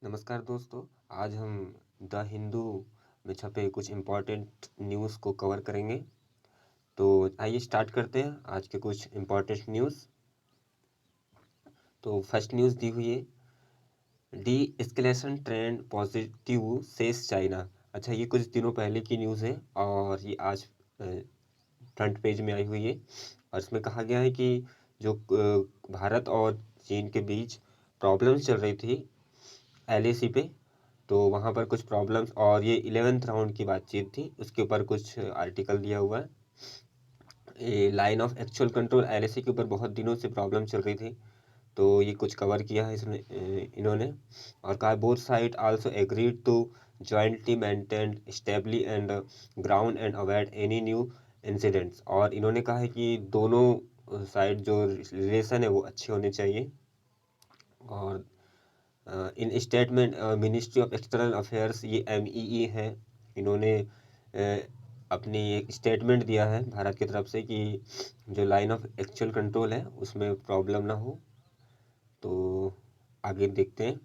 नमस्कार दोस्तों। आज हम द हिंदू में छपे कुछ इम्पोर्टेंट न्यूज़ को कवर करेंगे। तो आइए स्टार्ट करते हैं आज के कुछ इम्पोर्टेंट न्यूज़। तो फर्स्ट न्यूज़ दी हुई है, deescalation trend positive says China. अच्छा, ये कुछ दिनों पहले की न्यूज़ है और ये आज फ्रंट पेज में आई हुई है। और इसमें कहा गया है कि जो भारत और चीन के बीच प्रॉब्लम्स चल रही थी एलएसी पे, तो वहाँ पर कुछ प्रॉब्लम्स और ये 11th राउंड की बातचीत थी, उसके ऊपर कुछ आर्टिकल दिया हुआ है। ये line of actual control LAC के ऊपर बहुत दिनों से प्रॉब्लम चल रही थी, तो ये कुछ कवर किया है इसने इन्होंने। और कहा both side also agreed to jointly maintain stably and ground and avoid any new incidents. और इन्होंने कहा है कि दोनों साइड जो रिलेशन है वो अच्छे होने चाहिए। और इन statement ministry of external affairs, ये MEE है, इन्होंने अपनी एक स्टेटमेंट दिया है भारत की तरफ से कि जो लाइन ऑफ एक्चुअल कंट्रोल है उसमें प्रॉब्लम ना हो। तो आगे देखते हैं।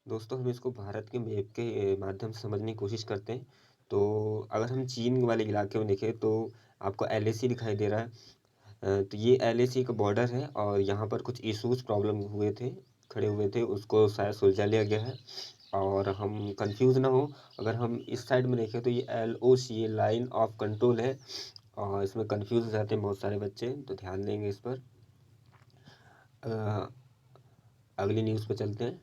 दोस्तों, हम इसको भारत के मैप के माध्यम से समझने की कोशिश करते हैं। तो अगर हम चीन वाले इलाके में देखें तो आपको LAC दिखाई दे रहा है। तो ये LAC का बॉर्डर है और यहाँ पर कुछ इश्यूज प्रॉब्लम हुए थे, खड़े हुए थे, उसको शायद सुलझा लिया गया है। और हम कंफ्यूज ना हो, अगर हम इस साइड में देखें तो ये LOC लाइन ऑफ कंट्रोल है और इसमें कंफ्यूज हो जाते हैं बहुत सारे बच्चे, तो ध्यान देंगे इस पर। अगली न्यूज़ पे चलते हैं।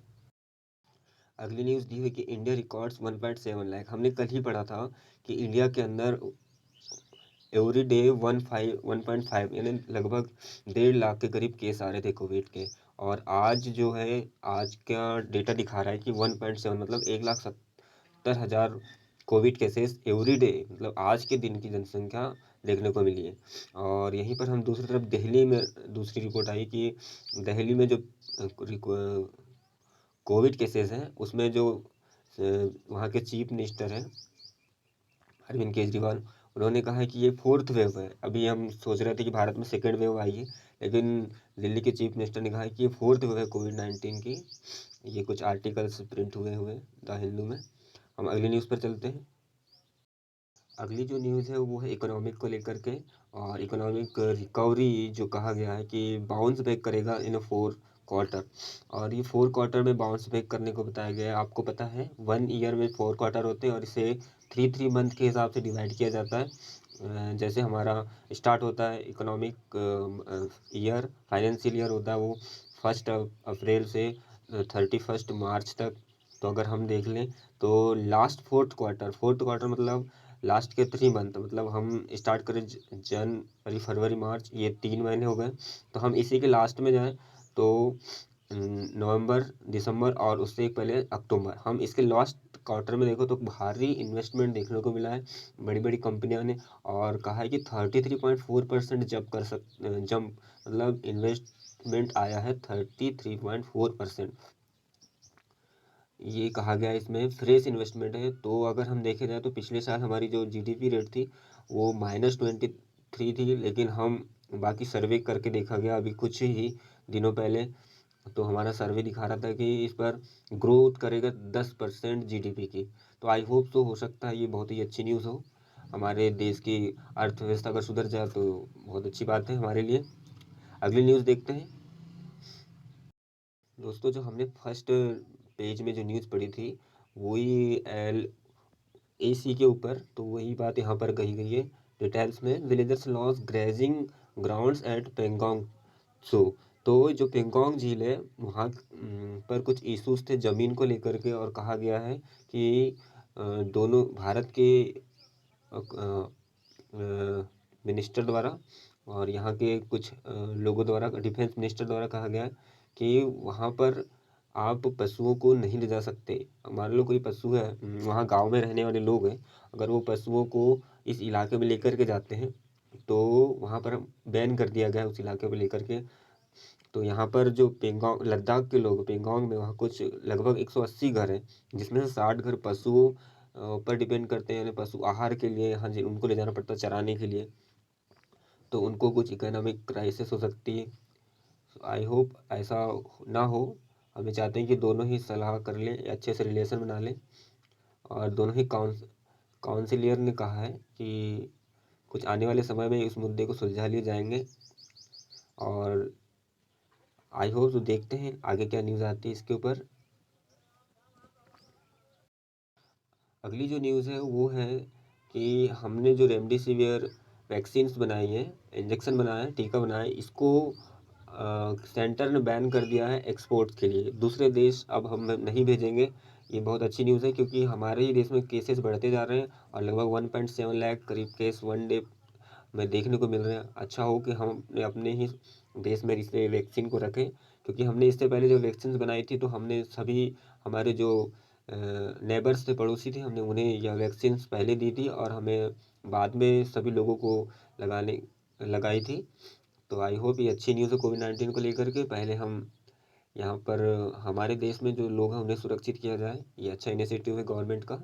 अगली न्यूज़ दी हुई कि इंडिया रिकॉर्ड्स 1.7 लाख। हमने कल ही पढ़ा था कि इंडिया के अंदर एवरी डे 1.5 यानी लगभग 1.5 लाख के करीब केस आ रहे थे कोविड के। और आज जो है, आज का डेटा दिखा रहा है कि 1.7 मतलब 1,70,000 कोविड केसेस एवरी डे, मतलब आज के दिन की जनसंख्या देखने को मिली है। और यहीं पर हम दूसरी तरफ दिल्ली में दूसरी रिपोर्ट आई कि दिल्ली में जो कोविड केसेस हैं उसमें जो वहाँ के चीफ मिनिस्टर हैं अरविंद केजरीवाल, उन्होंने कहा है कि ये फोर्थ वेव है। अभी हम सोच रहे थे कि भारत में सेकेंड वेव आई है, लेकिन दिल्ली के चीफ मिनिस्टर ने कहा है कि ये फोर्थ वेव है कोविड-19 की। ये कुछ आर्टिकल्स प्रिंट हुए हुए द हिंदू में। हम अगली न्यूज़ पर चलते हैं। अगली जो न्यूज़ है वो है इकोनॉमिक को लेकर के। और इकोनॉमिक रिकवरी जो कहा गया है कि बाउंस बैक करेगा इन 4 क्वार्टर। और ये 4 क्वार्टर में बाउंस बैक करने को बताया गया है। आपको पता है 1 ईयर में 4 क्वार्टर होते हैं और इसे 3 मंथ के हिसाब से डिवाइड किया जाता है। जैसे हमारा स्टार्ट होता है इकोनॉमिक ईयर, फाइनेंशियल ईयर होता है वो 1 अप्रैल से 31 मार्च तक। तो अगर हम देख लें तो लास्ट फोर्थ क्वार्टर मतलब लास्ट के 3 मंथ, मतलब हम स्टार्ट करें जनवरी फरवरी मार्च, ये 3 महीने हो गए। तो हम इसी के लास्ट में जाएं तो नवंबर दिसंबर और उससे एक पहले अक्टूबर, हम इसके लास्ट क्वार्टर में देखो तो भारी इन्वेस्टमेंट देखने को मिला है बड़ी बड़ी कंपनियों ने। और कहा है कि 33.4% जंप, मतलब इन्वेस्टमेंट आया है 33.4%। ये कहा गया है, इसमें फ्रेश इन्वेस्टमेंट है। तो अगर हम देखे जाए तो पिछले साल हमारी जो GDP रेट थी वो -23 थी, लेकिन हम बाकी सर्वे करके देखा गया अभी कुछ ही दिनों पहले, तो हमारा सर्वे दिखा रहा था कि इस पर ग्रोथ करेगा 10% GDP की। तो आई होप तो हो सकता है ये बहुत ही अच्छी न्यूज़ हो, हमारे देश की अर्थव्यवस्था अगर सुधर जाए तो बहुत अच्छी बात है हमारे लिए। अगली न्यूज़ देखते हैं। दोस्तों, जो हमने फर्स्ट पेज में जो न्यूज़ पढ़ी थी वही LAC के ऊपर, तो वही बात यहाँ पर कही गई है डिटेल्स में। Villagers lose grazing grounds at Pangong Tso. तो जो पेंगोंग झील है वहाँ पर कुछ इश्यूज थे ज़मीन को लेकर के, और कहा गया है कि दोनों भारत के मिनिस्टर द्वारा और यहाँ के कुछ लोगों द्वारा, डिफेंस मिनिस्टर द्वारा कहा गया है कि वहाँ पर आप पशुओं को नहीं ले जा सकते। मान लो कोई पशु है, वहाँ गांव में रहने वाले लोग हैं, अगर वो पशुओं को इस इलाके में लेकर के जाते हैं तो वहाँ पर बैन कर दिया गया है उस इलाके में लेकर के। तो यहाँ पर जो पेंगोंग लद्दाख के लोग पेंगोंग में, वहाँ कुछ लगभग 180 घर हैं, जिसमें से 60 घर पशुओं पर डिपेंड करते हैं, यानी पशु आहार के लिए, हाँ जी, उनको ले जाना पड़ता है चराने के लिए। तो उनको कुछ इकोनॉमिक क्राइसिस हो सकती है। आई होप ऐसा ना हो। हम चाहते हैं कि दोनों ही सलाह कर लें, अच्छे से रिलेशन बना लें। और दोनों ही काउंसिलियर ने कहा है कि कुछ आने वाले समय में इस मुद्दे को सुलझा लिए जाएंगे। और आई होप, तो देखते हैं आगे क्या न्यूज़ आती है इसके ऊपर। अगली जो न्यूज़ है वो है कि हमने जो रेमडेसिवियर वैक्सीन्स बनाई है, इंजेक्शन बनाया है, टीका बनाया है, इसको सेंटर ने बैन कर दिया है एक्सपोर्ट के लिए। दूसरे देश अब हम नहीं भेजेंगे। ये बहुत अच्छी न्यूज़ है क्योंकि हमारे ही देश में केसेस बढ़ते जा रहे हैं और लगभग 1.7 लाख करीब केस वन डे में देखने को मिल रहे हैं। अच्छा हो कि हम अपने ही देश में इस वैक्सीन को रखें, क्योंकि हमने इससे पहले जो वैक्सीन बनाई थी तो हमने सभी हमारे जो नेबर्स थे, पड़ोसी थे, हमने उन्हें यह वैक्सीन पहले दी थी और हमें बाद में सभी लोगों को लगाई थी। तो आई होप ये अच्छी न्यूज़ है कोविड-19 को लेकर के। पहले हम यहाँ पर हमारे देश में जो लोग हैं उन्हें सुरक्षित किया जाए। ये अच्छा इनिशिएटिव है गवर्नमेंट का।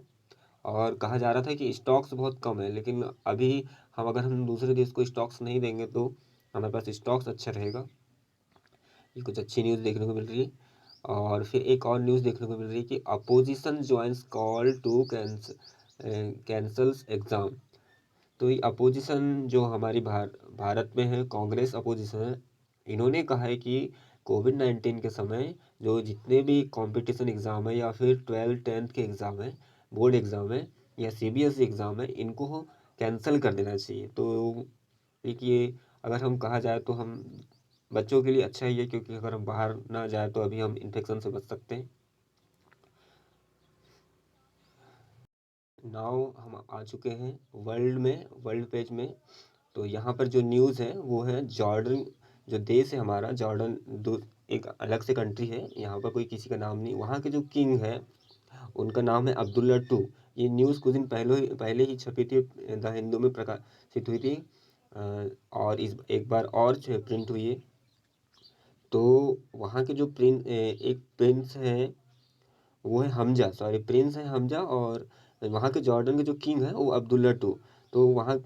और कहा जा रहा था कि स्टॉक्स बहुत कम है, लेकिन अभी अगर हम दूसरे देश को स्टॉक्स नहीं देंगे तो हमारे पास स्टॉक्स अच्छा रहेगा। ये कुछ अच्छी न्यूज़ देखने को मिल रही है। और फिर एक और न्यूज़ देखने को मिल रही है कि opposition joins call to cancels exam. तो ये अपोजिशन जो हमारी भारत में है, कांग्रेस अपोजिशन है, इन्होंने कहा है कि कोविड-19 के समय जो जितने भी कंपटीशन एग्ज़ाम है या फिर 12th-10th के एग्ज़ाम है, बोर्ड एग्ज़ाम है या सीबीएसई एग्ज़ाम है, इनको कैंसिल कर देना चाहिए। तो देखिए, अगर हम कहा जाए तो हम बच्चों के लिए अच्छा ही है, क्योंकि अगर हम बाहर ना जाए तो अभी हम इन्फेक्शन से बच सकते हैं। नाउ हम आ चुके हैं वर्ल्ड पेज में। तो यहाँ पर जो न्यूज़ है वो है जॉर्डन, जो देश है हमारा जॉर्डन, एक अलग से कंट्री है, यहाँ पर कोई किसी का नाम नहीं। वहाँ के जो किंग है उनका नाम है अब्दुल्ला टू। ये न्यूज़ कुछ दिन पहले ही छपी थी, द हिंदू में प्रकाशित हुई थी। और इस एक बार और प्रिंट हुई है। तो वहाँ के जो एक प्रिंस है, वो है हमजा, सॉरी प्रिंस है हमजा। और वहाँ के जॉर्डन के जो किंग है वो अब्दुल्ला टू। तो वहाँ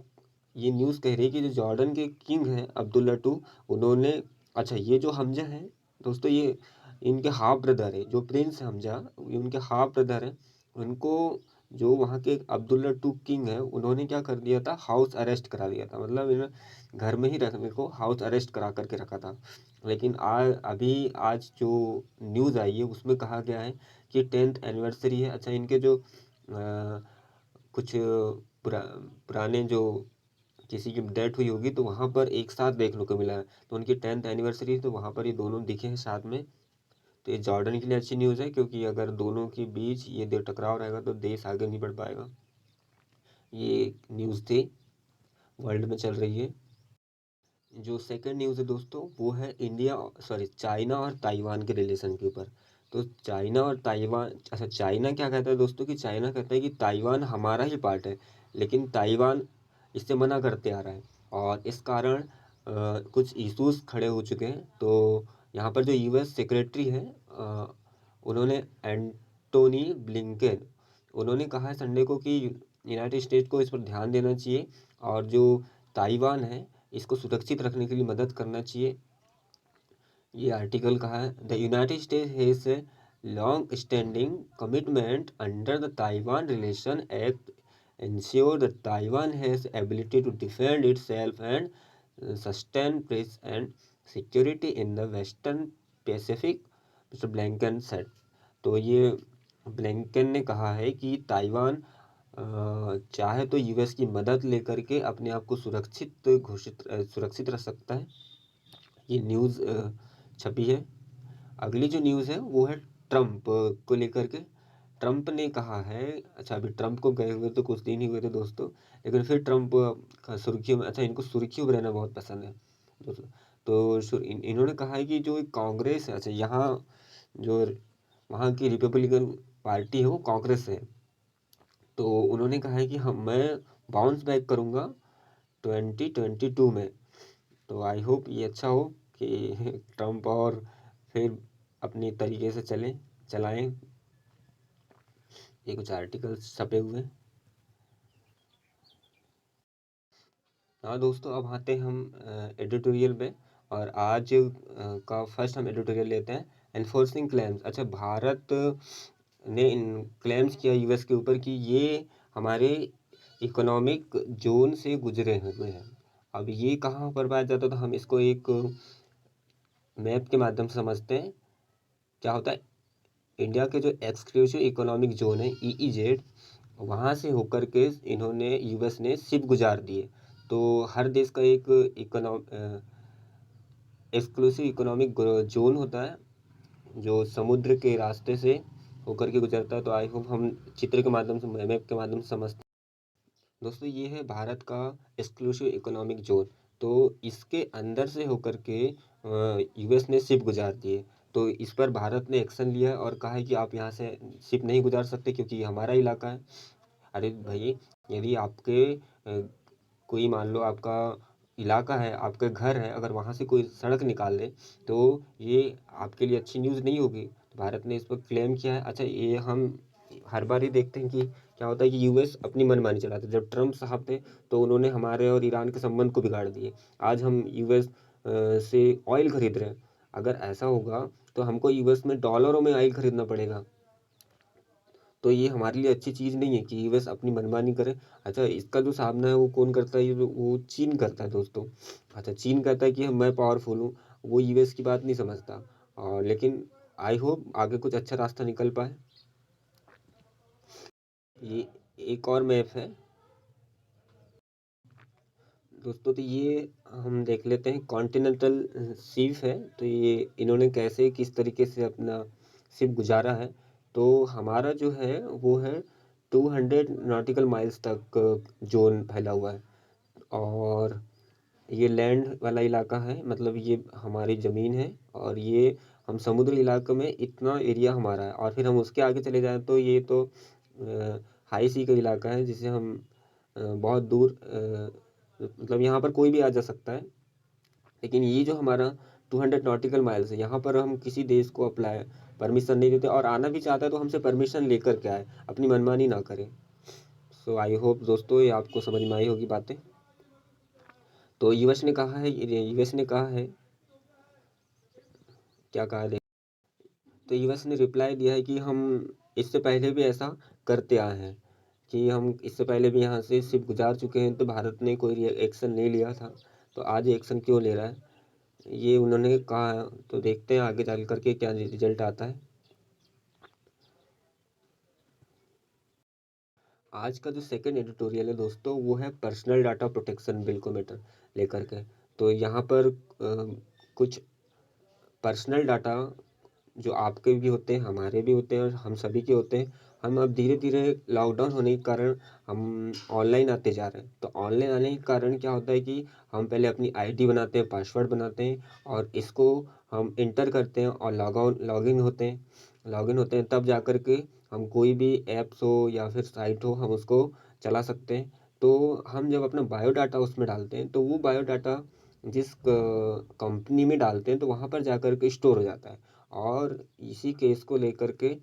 ये न्यूज़ कह रही है कि जो जॉर्डन के किंग हैं अब्दुल्ला टू, उन्होंने, अच्छा ये जो हमजा है दोस्तों, ये इनके हाफ ब्रदर है। जो प्रिंस हमजा, ये उनके हाफ ब्रदर है। उनको जो वहाँ के अब्दुल्ला टू किंग है, उन्होंने क्या कर दिया था, हाउस अरेस्ट करा दिया था। मतलब इन्हें घर में ही रखने को हाउस अरेस्ट करा करके रखा था। लेकिन आज जो न्यूज़ आई है उसमें कहा गया है कि 10th एनिवर्सरी है। अच्छा, इनके जो कुछ पुराने जो किसी की डेथ हुई होगी तो वहाँ पर एक साथ देखने को मिला है। तो उनकी 10th एनिवर्सरी, तो वहाँ पर ये दोनों दिखे हैं साथ में। तो ये जॉर्डन के लिए अच्छी न्यूज़ है, क्योंकि अगर दोनों के बीच ये टकराव रहेगा तो देश आगे नहीं बढ़ पाएगा। ये न्यूज़ थी, वर्ल्ड में चल रही है। जो सेकंड न्यूज़ है दोस्तों वो है चाइना और ताइवान के रिलेशन के ऊपर। तो चाइना और ताइवान, अच्छा चाइना क्या कहता है दोस्तों, कि चाइना कहता है कि ताइवान हमारा ही पार्ट है, लेकिन ताइवान इससे मना करते आ रहा है। और इस कारण कुछ इश्यूज खड़े हो चुके हैं। तो यहाँ पर जो यूएस सेक्रेटरी है, उन्होंने एंटोनी ब्लिंकेन, उन्होंने कहा है संडे को कि यूनाइटेड स्टेट को इस पर ध्यान देना चाहिए और जो ताइवान है इसको सुरक्षित रखने के लिए मदद करना चाहिए। ये आर्टिकल कहा है, the United states has a long standing commitment under the Taiwan relation act ensure that Taiwan has ability to defend itself and sustain peace and security in the Western Pacific, mister Blinken said. तो ये ब्लैंकन ने कहा है कि Taiwan चाहे तो US की मदद लेकर के अपने आप को सुरक्षित रख सकता है। ये न्यूज़ छपी है। अगली जो न्यूज़ है वो है ट्रम्प को लेकर के। ट्रम्प ने कहा है, अच्छा अभी ट्रम्प को गए हुए तो कुछ दिन ही हुए थे दोस्तों, लेकिन फिर ट्रम्प सुर्खियों में, अच्छा इनको सुर्खियों में रहना बहुत पसंद है दोस्तों। तो इन्होंने कहा है कि जो कांग्रेस है, अच्छा यहाँ जो वहाँ की रिपब्लिकन पार्टी है वो कांग्रेस है। तो उन्होंने कहा है कि मैं बाउंस बैक करूँगा 2022 में। तो आई होप ये अच्छा हो कि ट्रम्प और फिर अपनी तरीके से चलाएं। ये कुछ आर्टिकल्स छपे हुए हैं। हाँ दोस्तों, अब आते हैं हम एडिटोरियल में। और आज का फर्स्ट हम एडिटोरियल लेते हैं, एनफोर्सिंग क्लेम्स। अच्छा, भारत ने इन क्लेम्स किया यूएस के ऊपर कि ये हमारे इकोनॉमिक जोन से गुजरे हुए हैं। अब ये कहाँ पर पाया जाता है, तो हम इसको एक मैप के माध्यम से समझते हैं। क्या होता है, इंडिया के जो एक्सक्लूसिव इकोनॉमिक जोन है EEZ, वहाँ से होकर के इन्होंने यूएस ने शिप गुजार दिए। तो हर देश का एक एक्सक्लूसिव इकोनॉमिक जोन होता है जो समुद्र के रास्ते से होकर के गुजरता है। तो आई होप हम चित्र के माध्यम से, मैप के माध्यम से समझते हैं। दोस्तों, ये है भारत का एक्सक्लूसिव इकोनॉमिक जोन। तो इसके अंदर से होकर के यूएस ने शिप गुजार दिए। तो इस पर भारत ने एक्शन लिया और कहा है कि आप यहाँ से शिप नहीं गुजार सकते क्योंकि ये हमारा इलाका है। अरे भाई, यदि आपके कोई मान लो आपका इलाका है, आपका घर है, अगर वहाँ से कोई सड़क निकाल दे तो ये आपके लिए अच्छी न्यूज़ नहीं होगी। तो भारत ने इस पर क्लेम किया है। अच्छा, ये हम हर बार ही देखते हैं कि क्या होता है कि यूएस अपनी मनमानी चलाते हैं। जब ट्रम्प साहब थे तो उन्होंने हमारे और ईरान के संबंध को बिगाड़ दिए। आज हम यूएस से ऑयल खरीद रहे हैं। अगर ऐसा होगा तो हमको यूएस में डॉलरों में ऑयल खरीदना पड़ेगा। तो ये हमारे लिए अच्छी चीज़ नहीं है कि यूएस अपनी मनमानी करे। अच्छा, इसका जो सामना है वो कौन करता है, ये वो चीन करता है दोस्तों। अच्छा, चीन कहता है कि मैं पावरफुल हूँ, वो यूएस की बात नहीं समझता। और लेकिन आई होप आगे कुछ अच्छा रास्ता निकल पाए। ये एक और मैप है दोस्तों। तो ये हम देख लेते हैं, कॉन्टिनेंटल शिप है। तो ये इन्होंने कैसे किस तरीके से अपना शिप गुजारा है। तो हमारा जो है वो है 200 नॉटिकल माइल्स तक जोन फैला हुआ है। और ये लैंड वाला इलाका है, मतलब ये हमारी ज़मीन है। और ये हम समुद्री इलाके में इतना एरिया हमारा है। और फिर हम उसके आगे चले जाएँ तो ये तो हाई सी का इलाका है, जिसे हम बहुत दूर मतलब यहाँ पर कोई भी आ जा सकता है। लेकिन ये जो हमारा 200 नॉटिकल माइल्स है, यहाँ पर हम किसी देश को अप्लाई परमिशन नहीं देते। और आना भी चाहता है तो हमसे परमिशन लेकर के आए, अपनी मनमानी ना करें। सो आई होप दोस्तों ये आपको समझ में आई होगी बातें। तो यूएस ने कहा है, क्या कहा है, तो यूएस ने रिप्लाई दिया है कि हम इससे पहले भी ऐसा करते आए हैं, कि हम इससे पहले भी यहाँ से शिप गुजार चुके हैं। तो भारत ने कोई एक्शन नहीं लिया था, तो आज एक्शन क्यों ले रहा है, ये उन्होंने कहा है। तो देखते हैं आगे चल करके क्या रिजल्ट आता है। आज का जो सेकंड एडिटोरियल है दोस्तों, वो है पर्सनल डाटा प्रोटेक्शन बिल को मैटर लेकर के। तो यहाँ पर कुछ पर्सनल डाटा जो आपके भी होते हैं, हमारे भी होते हैं, और हम सभी के होते हैं। हम अब धीरे धीरे लॉकडाउन होने के कारण हम ऑनलाइन आते जा रहे हैं। तो ऑनलाइन आने के कारण क्या होता है कि हम पहले अपनी आईडी बनाते हैं, पासवर्ड बनाते हैं, और इसको हम इंटर करते हैं और लॉगिन होते हैं। तब जा कर के हम कोई भी ऐप्स हो या फिर साइट हो, हम उसको चला सकते हैं। तो हम जब अपना बायोडाटा उसमें डालते हैं तो वो बायोडाटा जिस कंपनी में डालते हैं तो वहाँ पर जाकर के स्टोर हो जाता है। और इसी केस को लेकर के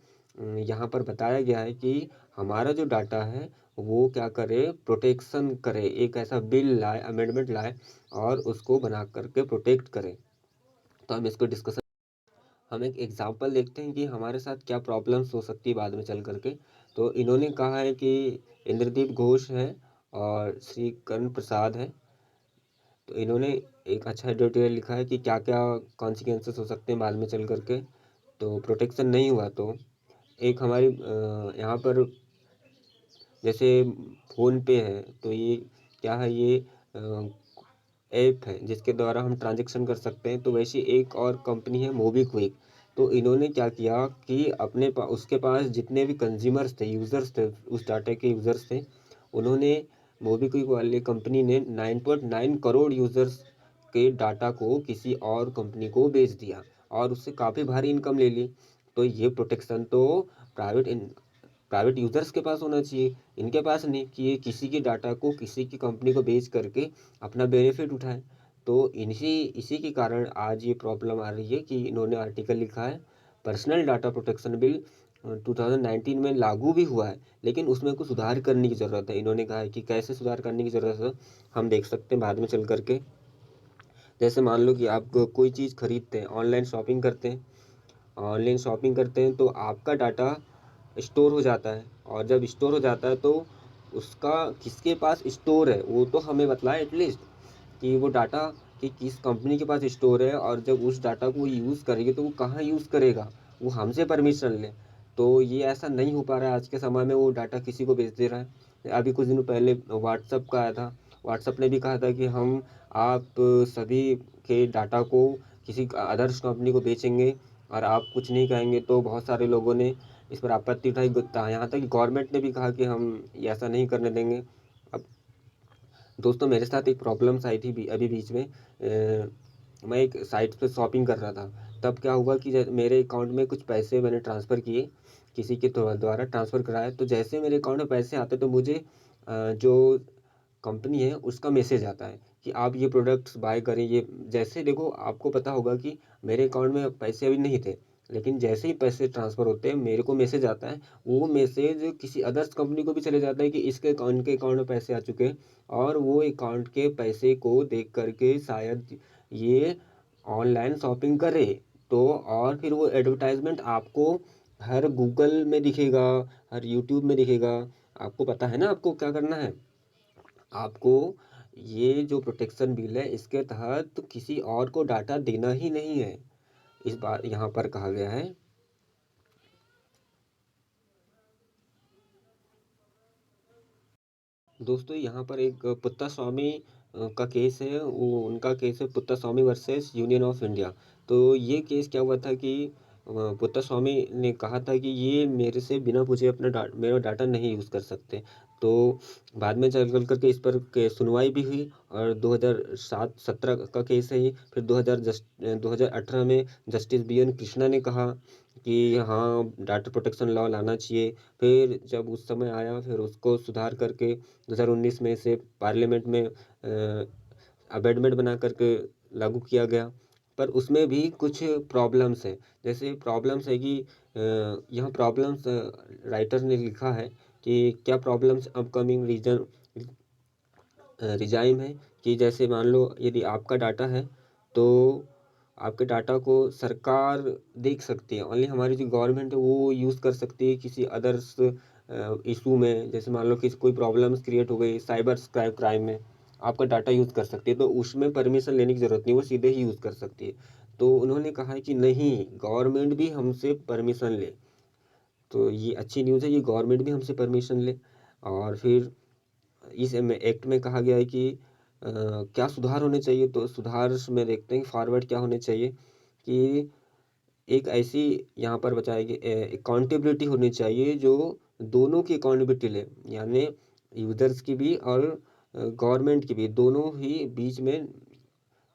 यहाँ पर बताया गया है कि हमारा जो डाटा है वो क्या करे, प्रोटेक्शन करे, एक ऐसा बिल लाए, अमेंडमेंट लाए, और उसको बना करके प्रोटेक्ट करे। तो हम इसको डिस्कशन, हम एक एग्जांपल देखते हैं कि हमारे साथ क्या प्रॉब्लम्स हो सकती है बाद में चल करके। तो इन्होंने कहा है कि इंद्रदीप घोष है और श्री कर्ण प्रसाद है। तो इन्होंने एक अच्छा एडिटोरियल लिखा है कि क्या क्या कॉन्सिक्वेंसेस हो सकते हैं बाद में चल करके। तो प्रोटेक्शन नहीं हुआ तो एक हमारी यहाँ पर जैसे फ़ोन पे है, तो ये क्या है, ये ऐप है जिसके द्वारा हम ट्रांजैक्शन कर सकते हैं। तो वैसे एक और कंपनी है मोबीक्विक। तो इन्होंने क्या किया कि उसके पास जितने भी कंज्यूमर्स थे, यूज़र्स थे, उस डाटा के यूज़र्स थे, उन्होंने मोबीक्विक वाली कंपनी ने 9.9 करोड़ यूज़र्स के डाटा को किसी और कंपनी को बेच दिया और उससे काफ़ी भारी इनकम ले ली। तो ये प्रोटेक्शन तो प्राइवेट प्राइवेट यूज़र्स के पास होना चाहिए, इनके पास नहीं, कि ये किसी की डाटा को किसी की कंपनी को बेच करके अपना बेनिफिट उठाएं। तो इसी के कारण आज ये प्रॉब्लम आ रही है कि इन्होंने आर्टिकल लिखा है, पर्सनल डाटा प्रोटेक्शन बिल 2019 में लागू भी हुआ है, लेकिन उसमें कुछ सुधार करने की ज़रूरत है। इन्होंने कहा है कि कैसे सुधार करने की ज़रूरत है, हम देख सकते हैं बाद में चल कर के। जैसे मान लो कि आप कोई चीज़ खरीदते हैं, ऑनलाइन शॉपिंग करते हैं तो आपका डाटा स्टोर हो जाता है, और जब स्टोर हो जाता है तो उसका किसके पास स्टोर है वो तो हमें बतलाए एटलीस्ट, कि वो डाटा कि किस कंपनी के पास स्टोर है, और जब उस डाटा को यूज़ करेंगे तो वो कहाँ यूज़ करेगा, वो हमसे परमिशन ले। तो ये ऐसा नहीं हो पा रहा है आज के समय में, वो डाटा किसी को बेच दे रहा है। अभी कुछ दिनों पहले व्हाट्सअप का आया था, व्हाट्सअप ने भी कहा था कि हम आप सभी के डाटा को किसी अदर्स कंपनी को बेचेंगे और आप कुछ नहीं कहेंगे। तो बहुत सारे लोगों ने इस पर आपत्ति उठाई, यहाँ तक कि गवर्नमेंट ने भी कहा कि हम ये ऐसा नहीं करने देंगे। अब दोस्तों मेरे साथ एक प्रॉब्लम्स आई थी अभी बीच में। मैं एक साइट पे शॉपिंग कर रहा था, तब क्या हुआ कि मेरे अकाउंट में कुछ पैसे मैंने ट्रांसफ़र किए, किसी के द्वारा ट्रांसफ़र कराया। तो जैसे मेरे अकाउंट में पैसे आते तो मुझे जो कंपनी है उसका मैसेज आता है कि आप ये प्रोडक्ट्स बाय करें। ये जैसे देखो आपको पता होगा कि मेरे अकाउंट में पैसे अभी नहीं थे, लेकिन जैसे ही पैसे ट्रांसफ़र होते हैं मेरे को मैसेज आता है। वो मैसेज किसी अदर्स कंपनी को भी चले जाता है कि इसके अकाउंट में पैसे आ चुके हैं, और वो अकाउंट के पैसे को देख करके शायद ये ऑनलाइन शॉपिंग करे। तो और फिर वो एडवर्टाइजमेंट आपको हर गूगल में दिखेगा, हर यूट्यूब में दिखेगा। आपको पता है ना आपको क्या करना है, आपको ये जो प्रोटेक्शन बिल है इसके तहत किसी और को डाटा देना ही नहीं है, इस बार यहाँ पर कहा गया है। दोस्तों यहाँ पर एक पुत्तास्वामी का केस है, वो उनका केस है Puttaswamy versus union of India. तो ये केस क्या हुआ था कि पुत्तास्वामी ने कहा था कि ये मेरे से बिना पूछे मेरा डाटा नहीं यूज़ कर सकते। तो बाद में चल कर के इस पर सुनवाई भी हुई, और 2007-17 का केस है ये। फिर 2018 में जस्टिस BN कृष्णा ने कहा कि हाँ डाटा प्रोटेक्शन लॉ लाना चाहिए। फिर जब उस समय आया फिर उसको सुधार करके 2019 में इसे पार्लियामेंट में अमेंडमेंट बना करके लागू किया गया। पर उसमें भी कुछ प्रॉब्लम्स हैं। जैसे प्रॉब्लम्स है कि यहाँ प्रॉब्लम्स राइटर ने लिखा है कि क्या प्रॉब्लम्स अपकमिंग रीजन रिजाइम है, कि जैसे मान लो यदि आपका डाटा है तो आपके डाटा को सरकार देख सकती है, ओनली हमारी जो गवर्नमेंट है वो यूज़ कर सकती है किसी अदर्स इशू में। जैसे मान लो कि कोई प्रॉब्लम्स क्रिएट हो गई साइबर क्राइम में, आपका डाटा यूज़ कर सकती है, तो उसमें परमिशन लेने की ज़रूरत नहीं, वो सीधे ही यूज़ कर सकती है। तो उन्होंने कहा है कि नहीं, गवर्नमेंट भी हमसे परमिशन ले। तो ये अच्छी न्यूज़ है, ये गवर्नमेंट भी हमसे परमिशन ले। और फिर इस एक्ट में कहा गया है कि क्या सुधार होने चाहिए। तो सुधार में देखते हैं फॉरवर्ड क्या होने चाहिए, कि एक ऐसी यहाँ पर बताएगी अकाउंटेबिलिटी होनी चाहिए जो दोनों की अकाउंटेबिलिटी ले, यानी यूजर्स की भी और गवर्नमेंट की भी, दोनों ही बीच में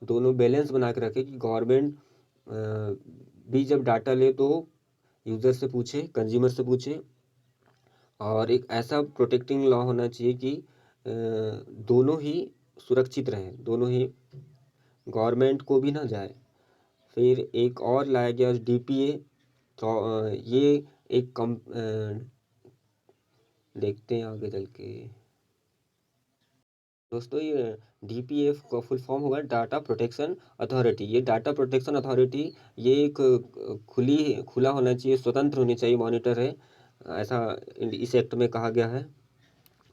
दोनों बैलेंस बना के रखे, कि गवर्नमेंट भी जब डाटा ले तो यूज़र से पूछे, कंज्यूमर से पूछे। और एक ऐसा प्रोटेक्टिंग लॉ होना चाहिए कि दोनों ही सुरक्षित रहें, दोनों ही गवर्नमेंट को भी ना जाए। फिर एक और लाया गया DPA। तो ये एक कम देखते हैं आगे चल के। दोस्तों ये DPA का फुल फॉर्म होगा डाटा प्रोटेक्शन अथॉरिटी। ये डाटा प्रोटेक्शन अथॉरिटी ये एक खुला होना चाहिए, स्वतंत्र होनी चाहिए, मॉनिटर है, ऐसा इस एक्ट में कहा गया है।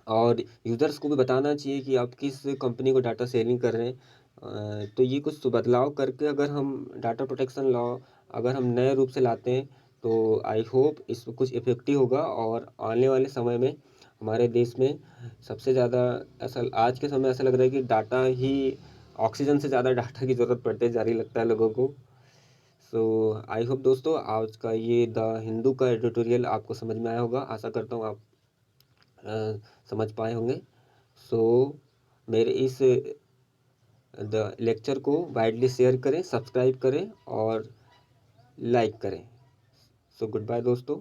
और यूज़र्स को भी बताना चाहिए कि आप किस कंपनी को डाटा सेलिंग कर रहे हैं। तो ये कुछ बदलाव करके अगर हम डाटा प्रोटेक्शन लॉ अगर हम नए रूप से लाते हैं तो आई होप इसमें कुछ इफेक्टिव होगा, और आने वाले समय में हमारे देश में सबसे ज़्यादा ऐसा आज के समय ऐसा लग रहा है कि डाटा ही ऑक्सीजन से ज़्यादा डाटा की ज़रूरत पड़ते जा रही लगता है लोगों को। सो आई होप दोस्तों आज का ये द हिंदू का एडिटोरियल आपको समझ में आया होगा। आशा करता हूँ आप समझ पाए होंगे। सो मेरे इस द लेक्चर को वाइडली शेयर करें, सब्सक्राइब करें और लाइक करें। सो गुड बाय दोस्तों।